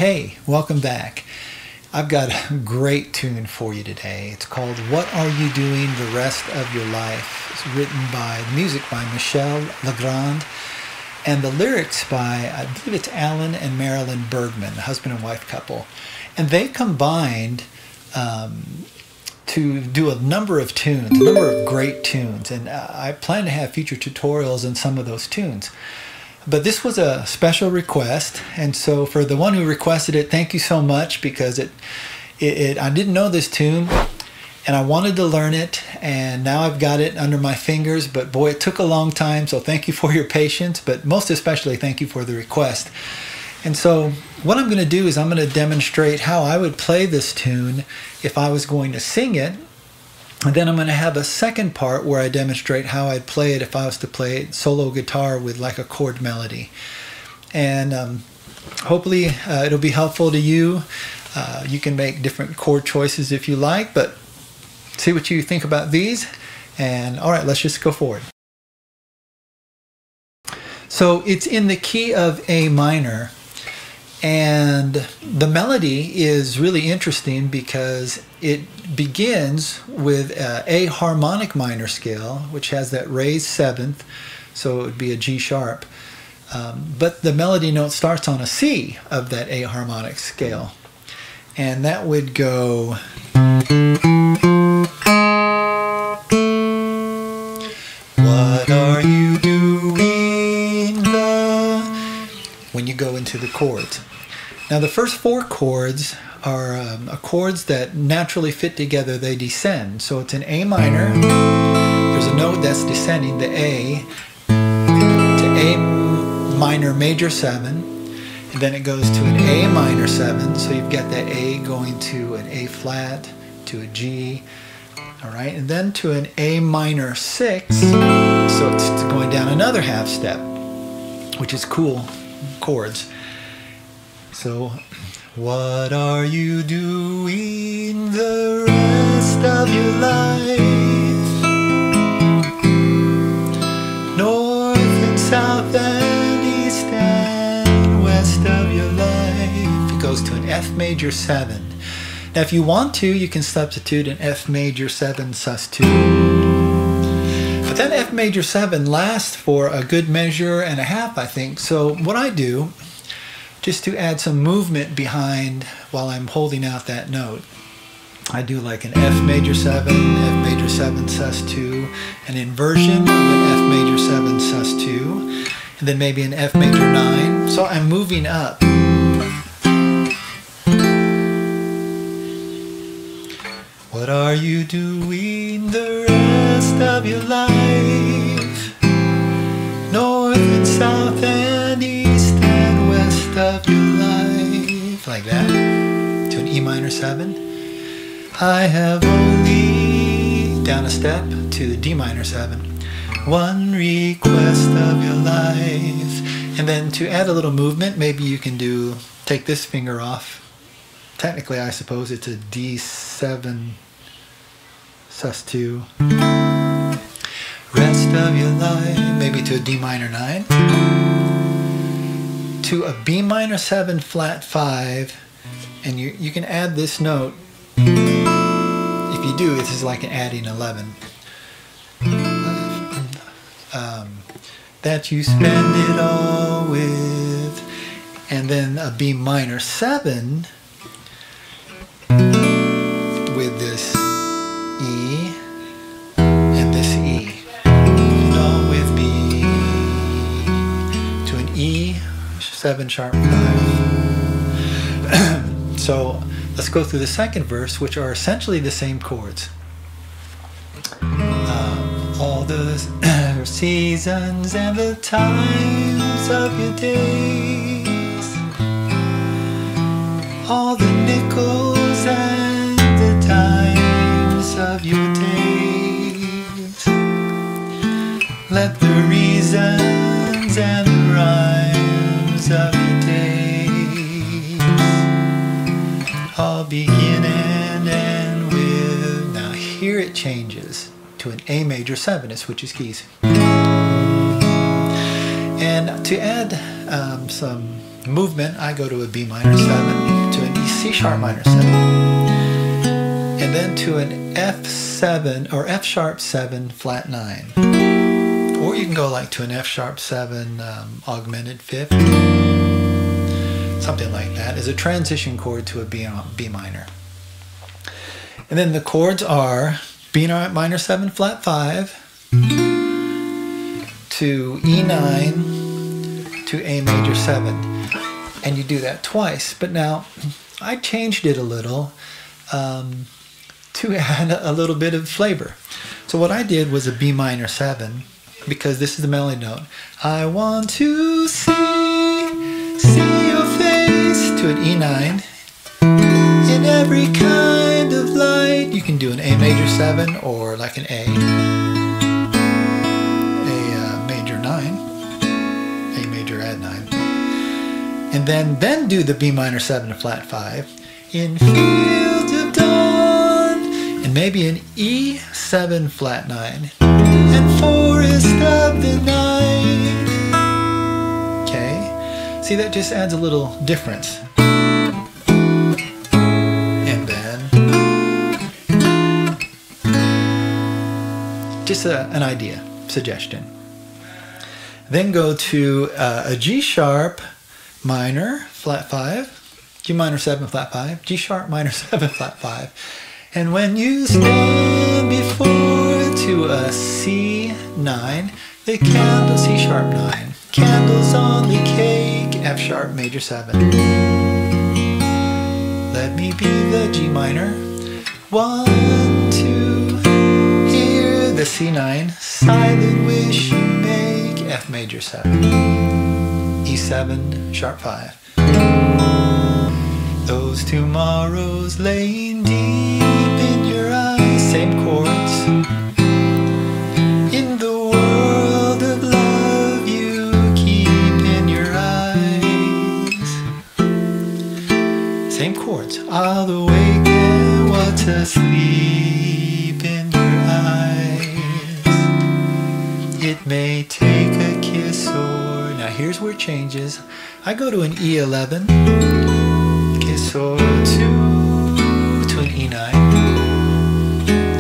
Hey, welcome back. I've got a great tune for you today. It's called What Are You Doing the Rest of Your Life? It's written by, music by Michel Legrand, and the lyrics by, I believe it's Alan and Marilyn Bergman, a husband and wife couple. And they combined to do a number of tunes, a number of great tunes. And I plan to have future tutorials on some of those tunes. But this was a special request, and so for the one who requested it, thank you so much, because I didn't know this tune, and I wanted to learn it, and now I've got it under my fingers, but boy, it took a long time, so thank you for your patience, but most especially thank you for the request. And so what I'm going to do is I'm going to demonstrate how I would play this tune if I was going to sing it. And then I'm going to have a second part where I demonstrate how I'd play it if I was to play it solo guitar with like a chord melody. And hopefully it'll be helpful to you. You can make different chord choices if you like, but see what you think about these. And all right, let's just go forward. So it's in the key of A minor. And the melody is really interesting because it begins with a harmonic minor scale, which has that raised seventh, so it would be a G sharp. But the melody note starts on a C of that A harmonic scale. And that would go... What are you doing when you go into the chords? Now the first four chords are chords that naturally fit together. They descend. So it's an A minor. There's a note that's descending, the A, to A minor major 7. And then it goes to an A minor 7. So you've got that A going to an A flat, to a G. All right, and then to an A minor 6. So it's going down another half step, which is cool chords. So, what are you doing the rest of your life? North and south and east and west of your life. It goes to an F major 7. Now if you want to, you can substitute an F major 7 sus2. But that F major 7 lasts for a good measure and a half, I think. So what I do, just to add some movement behind while I'm holding out that note, I do like an F major 7, F major 7 sus2, an inversion of an F major 7 sus2, and then maybe an F major 9. So I'm moving up. What are you doing the rest of your life? North and south and east and west of your life. Like that. To an E minor 7. I have only, down a step, to the D minor 7. One request of your life. And then to add a little movement, maybe you can take this finger off. Technically, I suppose it's a D7 sus2. Rest of your life, maybe to a D minor 9. To a B minor 7 flat 5. And you can add this note. If you do, this is like adding 11. That you spend it all with. And then a B minor 7 with this E and this E. And all with B to an E 7 sharp 5. So let's go through the second verse, which are essentially the same chords. All the seasons and the times of your days, all the nickels and the times of your days. Let the reasons and the rhymes of your days all begin and end with. Now here it changes to an A major 7. It switches keys. And to add some movement, I go to a B minor 7, to an C sharp minor 7, and then to an F7 or F sharp 7 flat 9. Or you can go like to an F sharp 7 augmented fifth, something like that, as a transition chord to a B minor. And then the chords are B minor 7 flat 5 to E9 to A major 7. And you do that twice. But now I changed it a little to add a little bit of flavor. So what I did was a B minor 7, because this is the melody note. I want to see your face, to an E9. In every kind of light. You can do an A major 7 or like an A major 9, A major add 9. And then do the B minor 7 flat 5 in fields of dawn, and maybe an E7 flat 9 and forest of the night. Okay, see, that just adds a little difference. And then just an idea, suggestion. Then go to a G sharp minor flat 5, G minor 7 flat 5, G sharp minor 7 flat 5, and when you stand before to a C9, the candle, C sharp 9, candles on the cake, F sharp major 7. Let me be the G minor, 1, 2, hear the C9, silent wish you make, F major 7. E7 sharp 5. Those tomorrows laying deep in your eyes, same chords. In the world of love you keep in your eyes, same chords. I'll awaken what's asleep in your eyes. It may take a kiss or, now here's where it changes. I go to an E11, kiss or 2 to an E9,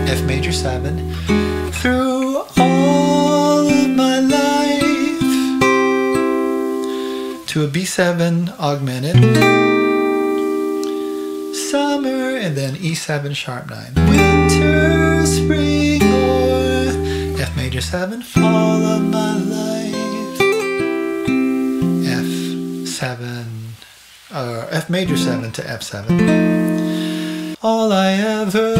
F major 7. Through all of my life, to a B7 augmented, summer, and then E7 sharp 9. Winter, spring, or F major 7, fall of my life. F7, or F major 7 to F7. All I ever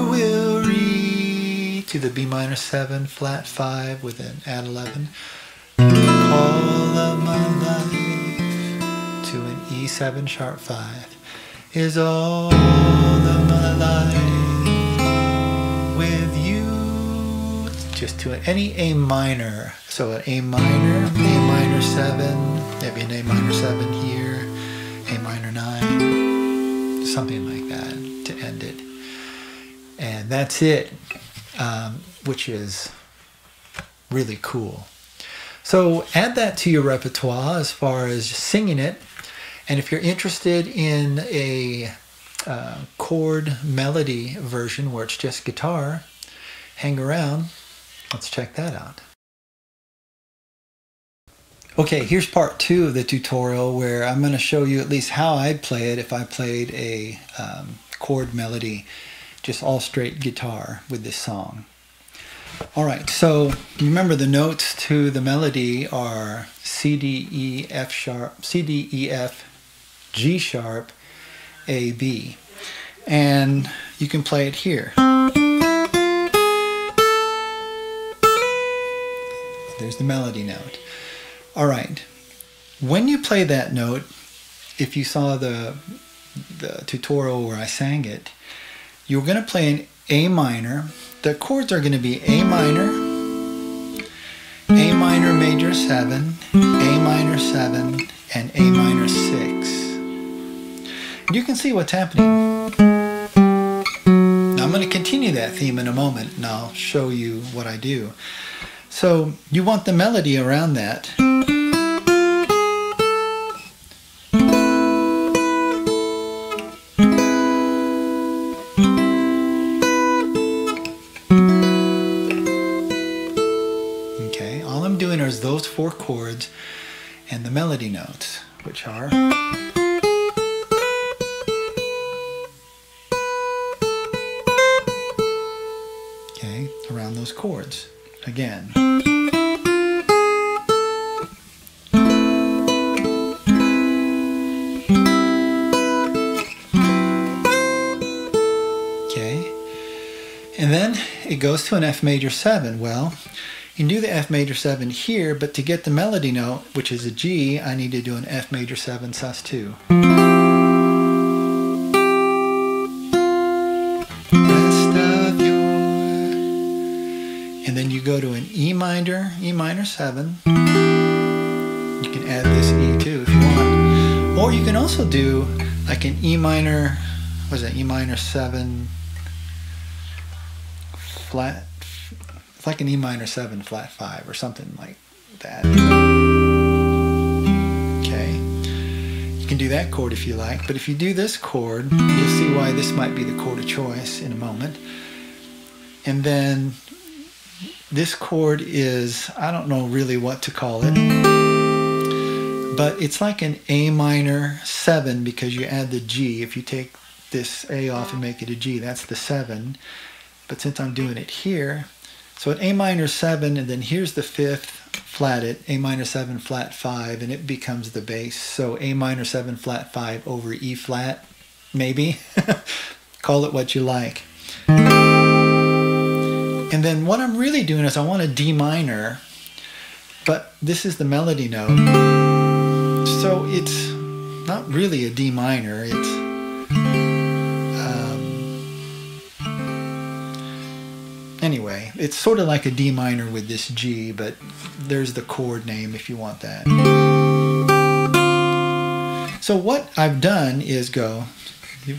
will read, to the B minor 7 flat 5 with an add 11. All of my life, to an E7 sharp 5, is all of my life with you. Just to any A minor, so an A minor 7, maybe an A minor 7 here, A minor 9, something like that to end it. And that's it, which is really cool. So add that to your repertoire as far as singing it. And if you're interested in a chord melody version where it's just guitar, hang around. Let's check that out. Okay, here's part 2 of the tutorial where I'm going to show you at least how I'd play it if I played a chord melody, just all straight guitar with this song. Alright, so remember the notes to the melody are C, D, E, F sharp, C, D, E, F, G sharp, A, B. And you can play it here. There's the melody note. All right, when you play that note, if you saw the tutorial where I sang it, you're going to play an A minor. The chords are going to be A minor major 7, A minor 7, and A minor 6. You can see what's happening. Now I'm going to continue that theme in a moment, and I'll show you what I do. So you want the melody around that. which are. Okay, around those chords again. Okay, and then it goes to an F major 7. Well, you can do the F major 7 here, but to get the melody note, which is a G, I need to do an F major 7 sus2. Rest of your... And then you go to an E minor 7. You can add this E too if you want. Or you can also do like an E minor, what is that, E minor 7 flat. It's like an E minor 7 flat 5 or something like that. Okay, you can do that chord if you like, but if you do this chord, you'll see why this might be the chord of choice in a moment. And then this chord is, I don't know really what to call it, but it's like an A minor 7 because you add the G. If you take this A off and make it a G, that's the 7. But since I'm doing it here, so an A minor 7, and then here's the 5th flatted, A minor 7 flat 5, and it becomes the bass. So A minor 7 flat 5 over E flat, maybe. Call it what you like. And then what I'm really doing is I want a D minor, but this is the melody note. So it's not really a D minor, it's anyway, it's sort of like a D minor with this G, but there's the chord name if you want that. So what I've done is go,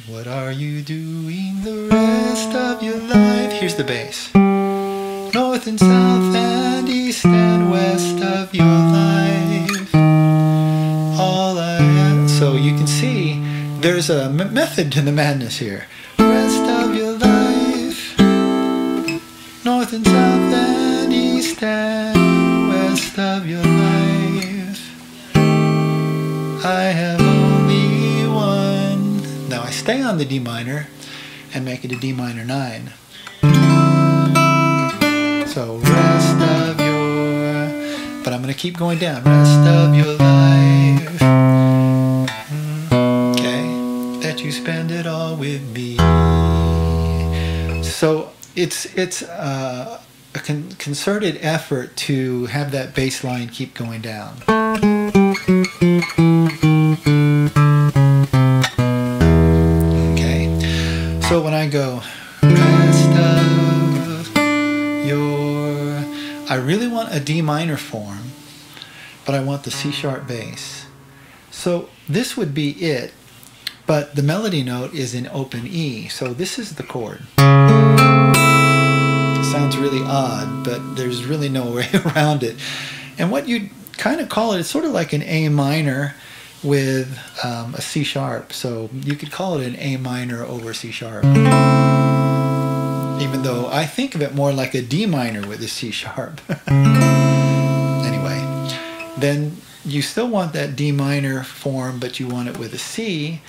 what are you doing the rest of your life? Here's the bass. North and south and east and west of your life. All I have. So you can see there's a method to the madness here. Rest of your life. North and south and east and west of your life. I have only one. Now I stay on the D minor and make it a D minor 9. So rest of your, but I'm going to keep going down. Rest of your life. Okay, that you spend it all with me. So it's a concerted effort to have that bass line keep going down. Okay, so when I go rest of your, I really want a D minor form, but I want the C sharp bass. So this would be it, but the melody note is in open E, so this is the chord. Sounds really odd, but there's really no way around it. And what you kind of call it, it's sort of like an A minor with a C sharp. So you could call it an A minor over C sharp. Even though I think of it more like a D minor with a C sharp. Anyway, then you still want that D minor form, but you want it with a C.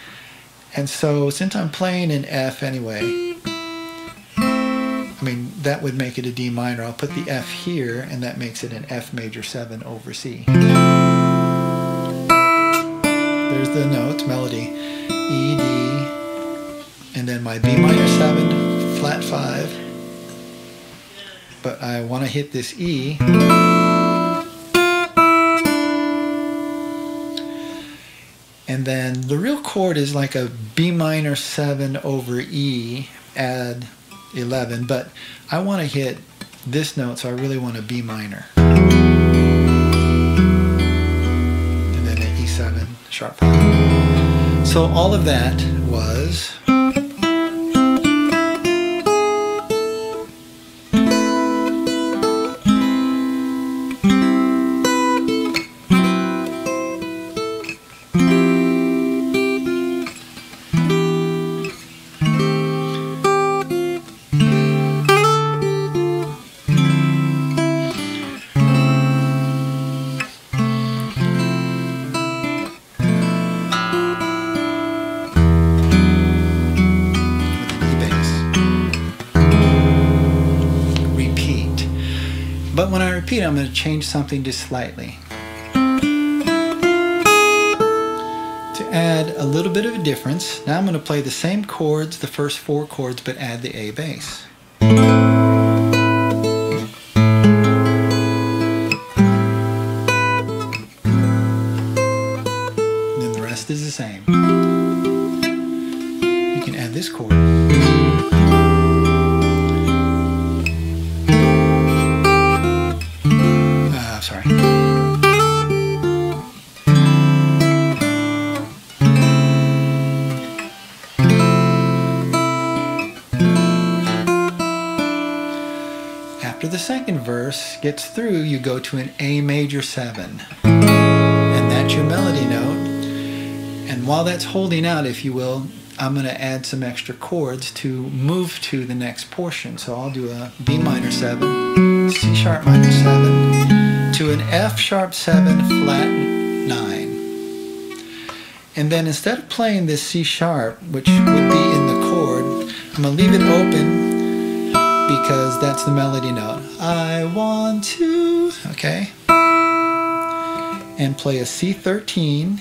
And so since I'm playing in F anyway, I mean, that would make it a D minor. I'll put the F here, and that makes it an F major 7 over C. There's the notes, melody, E, D, and then my B minor 7, flat 5. But I want to hit this E. And then the real chord is like a B minor 7 over E, add 11, but I want to hit this note, so I really want a B minor. And then an E7, sharp 5. So all of that was repeat, I'm going to change something just slightly. To add a little bit of a difference, now I'm going to play the same chords, the first 4 chords, but add the A bass. And then the rest is the same. You can add this chord. Sorry. After the second verse gets through, you go to an A major 7. And that's your melody note. And while that's holding out, if you will, I'm going to add some extra chords to move to the next portion. So I'll do a B minor 7, C sharp minor 7, to an F sharp 7, flat 9. And then instead of playing this C sharp, which would be in the chord, I'm going to leave it open because that's the melody note. I want to, okay? And play a C13.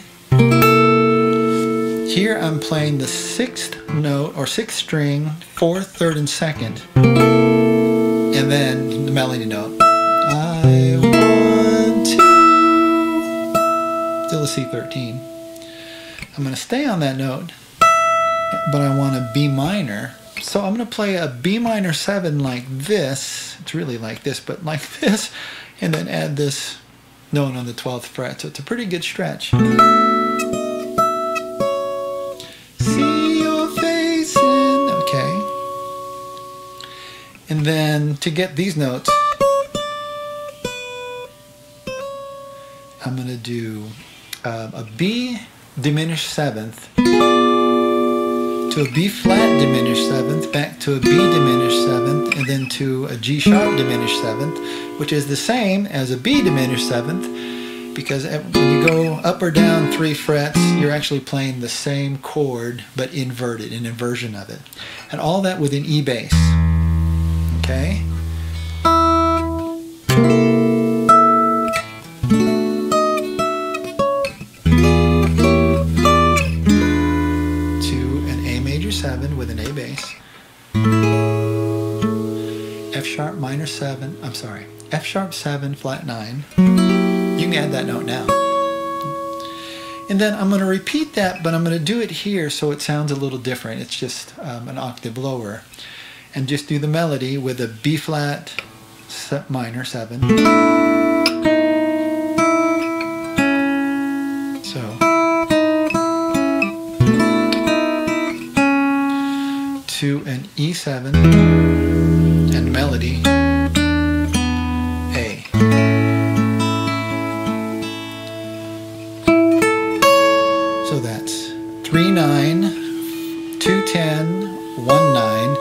Here I'm playing the 6th note, or 6th string, 4th, 3rd, and 2nd. And then the melody note. I want to. Still a C13. I'm going to stay on that note, but I want a B minor. So I'm going to play a B minor 7 like this. It's really like this, but like this. And then add this note on the 12th fret. So it's a pretty good stretch. See your face in, okay. And then to get these notes, I'm going to do a B diminished 7th to a B flat diminished 7th, back to a B diminished 7th, and then to a G sharp diminished 7th, which is the same as a B diminished 7th, because when you go up or down 3 frets, you're actually playing the same chord, but inverted, an inversion of it. And all that with an E bass, okay? With an A bass, F sharp minor 7, I'm sorry, F sharp 7, flat 9. You can add that note now. And then I'm going to repeat that, but I'm going to do it here so it sounds a little different. It's just an octave lower. And just do the melody with a B flat minor 7. So. To an E7 and melody A. So that's 3-9, 2-10, 1-9,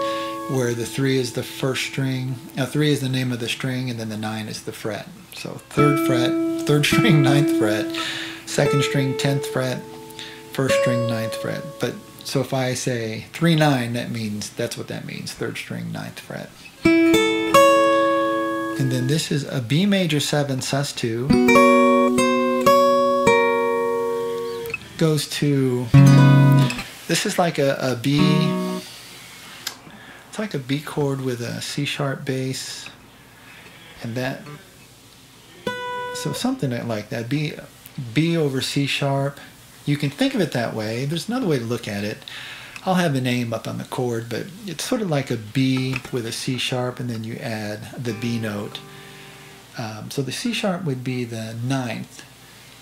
where the 3 is the first string. Now 3 is the name of the string, and then the 9 is the fret. So 3rd fret, 3rd string, 9th fret, 2nd string, 10th fret, 1st string, 9th fret. But so if I say 3-9, that means, that's what that means, 3rd string, 9th fret. And then this is a B major 7 sus2. Goes to, this is like a B, it's like a B chord with a C sharp bass. And that, so something like that, B over C sharp. You can think of it that way. There's another way to look at it. I'll have the name up on the chord, but it's sort of like a B with a C sharp, and then you add the B note. So the C sharp would be the 9th.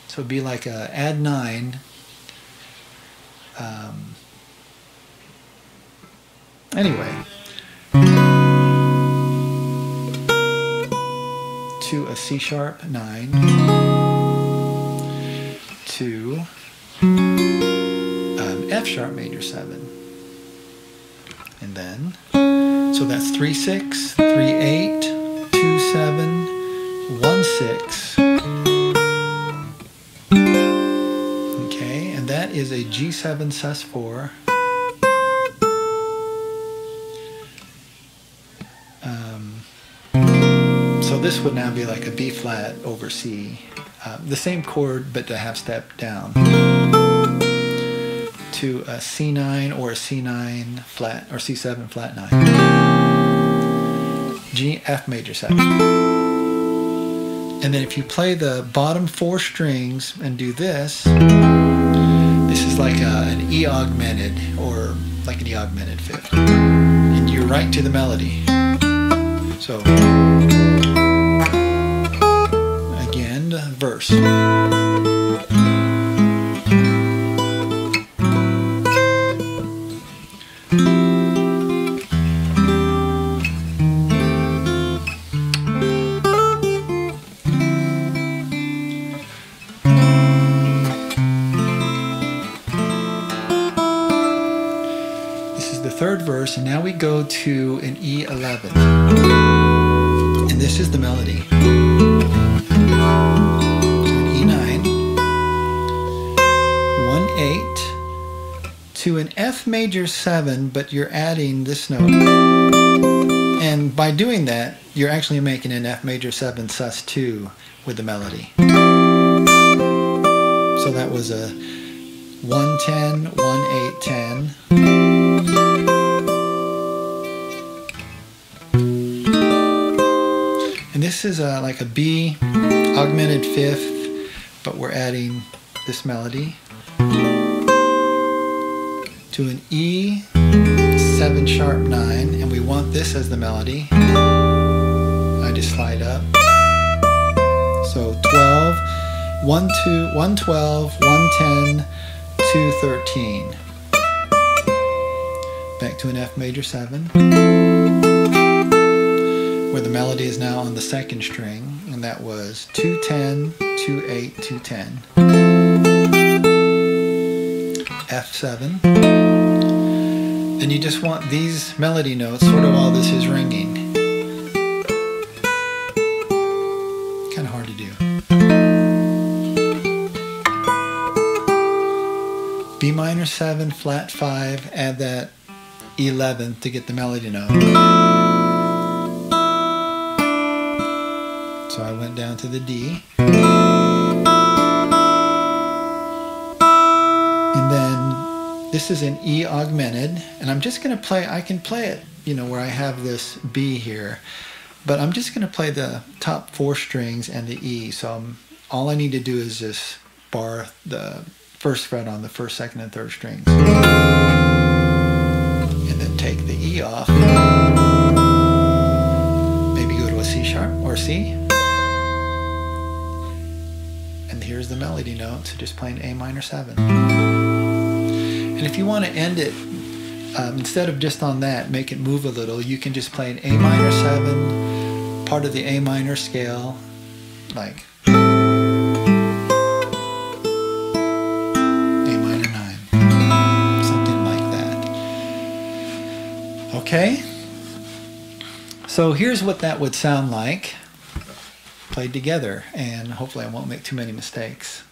So it'd be like a add 9. Anyway. To a C sharp 9. To F sharp major 7, and then so that's 3-6, 3-8, 2-7, 1-6. Okay, and that is a G7 sus4. So this would now be like a B flat over C. The same chord, but a half step down to a C9 or a C9 flat or C7 flat 9. G, F major 7. And then if you play the bottom 4 strings and do this, this is like an E augmented, or like an E augmented fifth. And you're right to the melody. So, again, the verse. Third verse, and now we go to an E11, and this is the melody. An E9, 1/8 to an F major 7, but you're adding this note, and by doing that, you're actually making an F major 7 sus2 with the melody. So that was a 1-10, 1-8-10. And this is like a B augmented fifth, but we're adding this melody to an E 7 sharp 9, and we want this as the melody. I just slide up. So 12, 1, 2, 112, 110, 213. Back to an F major 7. Where the melody is now on the second string, and that was 210, 2-8, 210. F7. Then you just want these melody notes sort of while this is ringing. Kind of hard to do. B minor 7, flat 5, add that 11th to get the melody note. So I went down to the D. And then this is an E augmented, and I'm just going to play, I can play it, you know, where I have this B here, but I'm just going to play the top 4 strings and the E. So all I need to do is just bar the first fret on the first, second, and third strings. And then take the E off. Maybe go to a C sharp or C. Here's the melody note, so just playing A minor 7. And if you want to end it, instead of just on that, make it move a little, you can just play an A minor 7, part of the A minor scale, like A minor 9, something like that. Okay? So here's what that would sound like played together, and hopefully I won't make too many mistakes.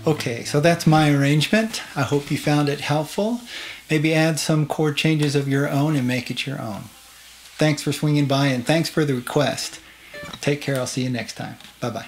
Okay, so that's my arrangement. I hope you found it helpful. Maybe add some chord changes of your own and make it your own. Thanks for swinging by, and thanks for the request. Take care. I'll see you next time. Bye-bye.